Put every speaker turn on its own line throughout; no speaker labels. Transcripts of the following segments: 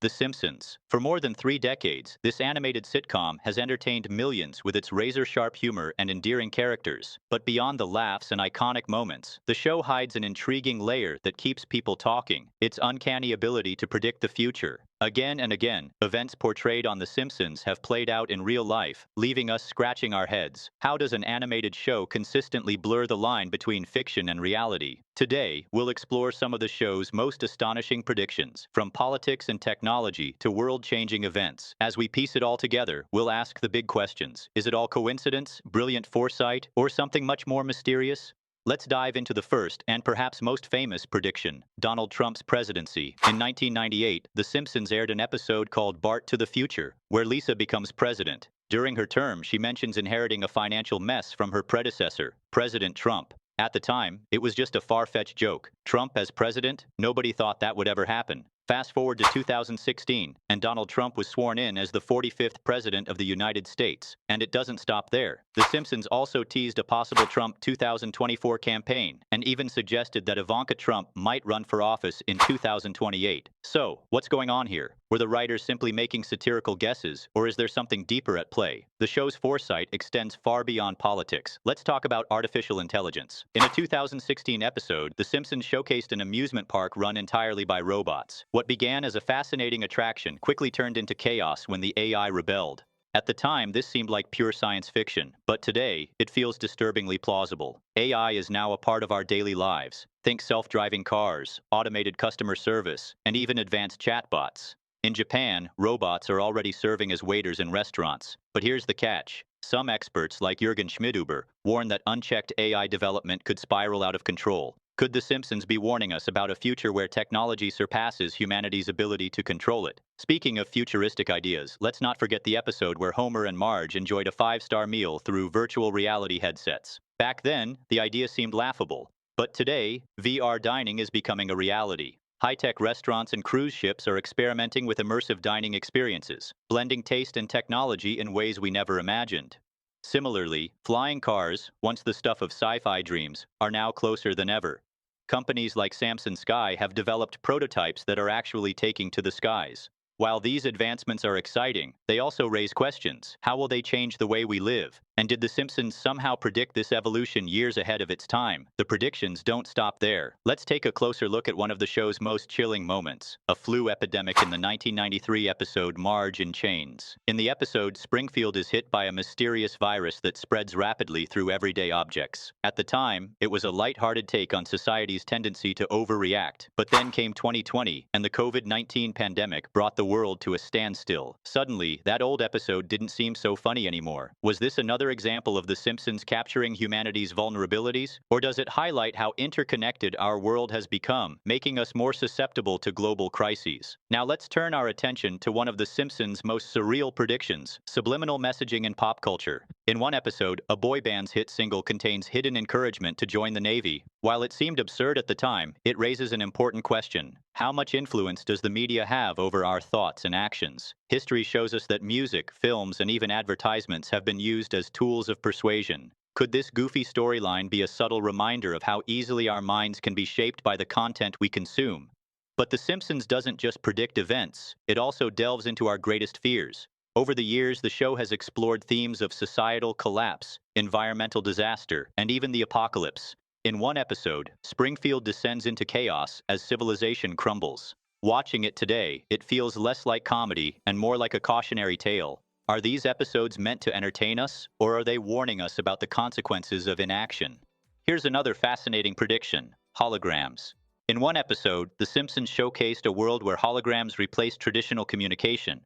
The Simpsons. For more than 3 decades, this animated sitcom has entertained millions with its razor-sharp humor and endearing characters. But beyond the laughs and iconic moments, the show hides an intriguing layer that keeps people talking: its uncanny ability to predict the future. Again and again, events portrayed on The Simpsons have played out in real life, leaving us scratching our heads. How does an animated show consistently blur the line between fiction and reality? Today, we'll explore some of the show's most astonishing predictions, from politics and technology to world-changing events. As we piece it all together, we'll ask the big questions. Is it all coincidence, brilliant foresight, or something much more mysterious? Let's dive into the first and perhaps most famous prediction: Donald Trump's presidency. In 1998, The Simpsons aired an episode called Bart to the Future, where Lisa becomes president. During her term, she mentions inheriting a financial mess from her predecessor, President Trump. At the time, it was just a far-fetched joke. Trump as president? Nobody thought that would ever happen. Fast forward to 2016, and Donald Trump was sworn in as the 45th President of the United States. And it doesn't stop there. The Simpsons also teased a possible Trump 2024 campaign, and even suggested that Ivanka Trump might run for office in 2028. So, what's going on here? Were the writers simply making satirical guesses, or is there something deeper at play? The show's foresight extends far beyond politics. Let's talk about artificial intelligence. In a 2016 episode, The Simpsons showcased an amusement park run entirely by robots. What began as a fascinating attraction quickly turned into chaos when the AI rebelled. At the time, this seemed like pure science fiction, but today, it feels disturbingly plausible. AI is now a part of our daily lives. Think self-driving cars, automated customer service, and even advanced chatbots. In Japan, robots are already serving as waiters in restaurants. But here's the catch. Some experts, like Jürgen Schmidhuber, warn that unchecked AI development could spiral out of control. Could The Simpsons be warning us about a future where technology surpasses humanity's ability to control it? Speaking of futuristic ideas, let's not forget the episode where Homer and Marge enjoyed a 5-star meal through virtual reality headsets. Back then, the idea seemed laughable. But today, VR dining is becoming a reality. High-tech restaurants and cruise ships are experimenting with immersive dining experiences, blending taste and technology in ways we never imagined. Similarly, flying cars, once the stuff of sci-fi dreams, are now closer than ever. Companies like Samsung Sky have developed prototypes that are actually taking to the skies. While these advancements are exciting, they also raise questions. How will they change the way we live? And did The Simpsons somehow predict this evolution years ahead of its time? The predictions don't stop there. Let's take a closer look at one of the show's most chilling moments: a flu epidemic in the 1993 episode Marge in Chains. In the episode, Springfield is hit by a mysterious virus that spreads rapidly through everyday objects. At the time, it was a lighthearted take on society's tendency to overreact. But then came 2020, and the COVID-19 pandemic brought the world to a standstill. Suddenly, that old episode didn't seem so funny anymore. Was this another example of The Simpsons capturing humanity's vulnerabilities? Or does it highlight how interconnected our world has become, making us more susceptible to global crises? Now let's turn our attention to one of The Simpsons' most surreal predictions: subliminal messaging in pop culture. In one episode, a boy band's hit single contains hidden encouragement to join the Navy. While it seemed absurd at the time, it raises an important question. How much influence does the media have over our thoughts and actions? History shows us that music, films, and even advertisements have been used as tools of persuasion. Could this goofy storyline be a subtle reminder of how easily our minds can be shaped by the content we consume? But The Simpsons doesn't just predict events, it also delves into our greatest fears. Over the years, the show has explored themes of societal collapse, environmental disaster, and even the apocalypse. In one episode, Springfield descends into chaos as civilization crumbles. Watching it today, it feels less like comedy and more like a cautionary tale. Are these episodes meant to entertain us, or are they warning us about the consequences of inaction? Here's another fascinating prediction: holograms. In one episode, The Simpsons showcased a world where holograms replaced traditional communication.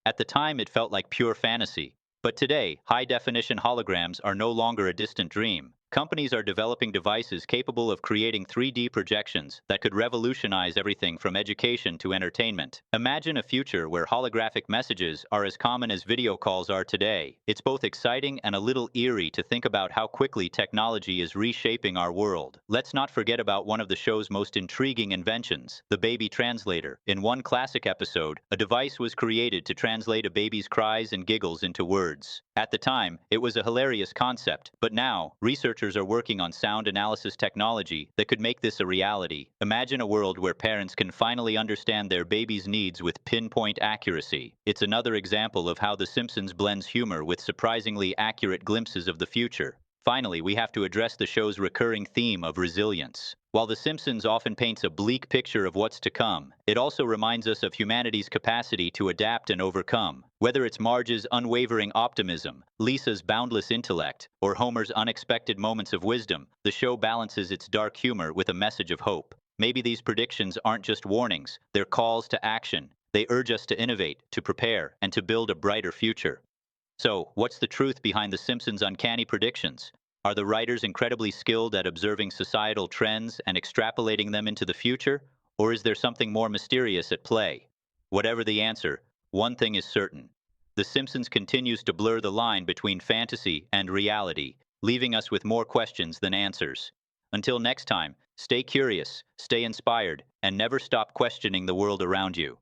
At the time, it felt like pure fantasy. But today, high-definition holograms are no longer a distant dream. Companies are developing devices capable of creating 3D projections that could revolutionize everything from education to entertainment. Imagine a future where holographic messages are as common as video calls are today. It's both exciting and a little eerie to think about how quickly technology is reshaping our world. Let's not forget about one of the show's most intriguing inventions: the baby translator. In one classic episode, a device was created to translate a baby's cries and giggles into words. At the time, it was a hilarious concept, but now, researchers are working on sound analysis technology that could make this a reality. Imagine a world where parents can finally understand their baby's needs with pinpoint accuracy. It's another example of how The Simpsons blends humor with surprisingly accurate glimpses of the future. Finally, we have to address the show's recurring theme of resilience. While The Simpsons often paints a bleak picture of what's to come, it also reminds us of humanity's capacity to adapt and overcome. Whether it's Marge's unwavering optimism, Lisa's boundless intellect, or Homer's unexpected moments of wisdom, the show balances its dark humor with a message of hope. Maybe these predictions aren't just warnings, they're calls to action. They urge us to innovate, to prepare, and to build a brighter future. So, what's the truth behind The Simpsons' uncanny predictions? Are the writers incredibly skilled at observing societal trends and extrapolating them into the future? Or is there something more mysterious at play? Whatever the answer, one thing is certain. The Simpsons continues to blur the line between fantasy and reality, leaving us with more questions than answers. Until next time, stay curious, stay inspired, and never stop questioning the world around you.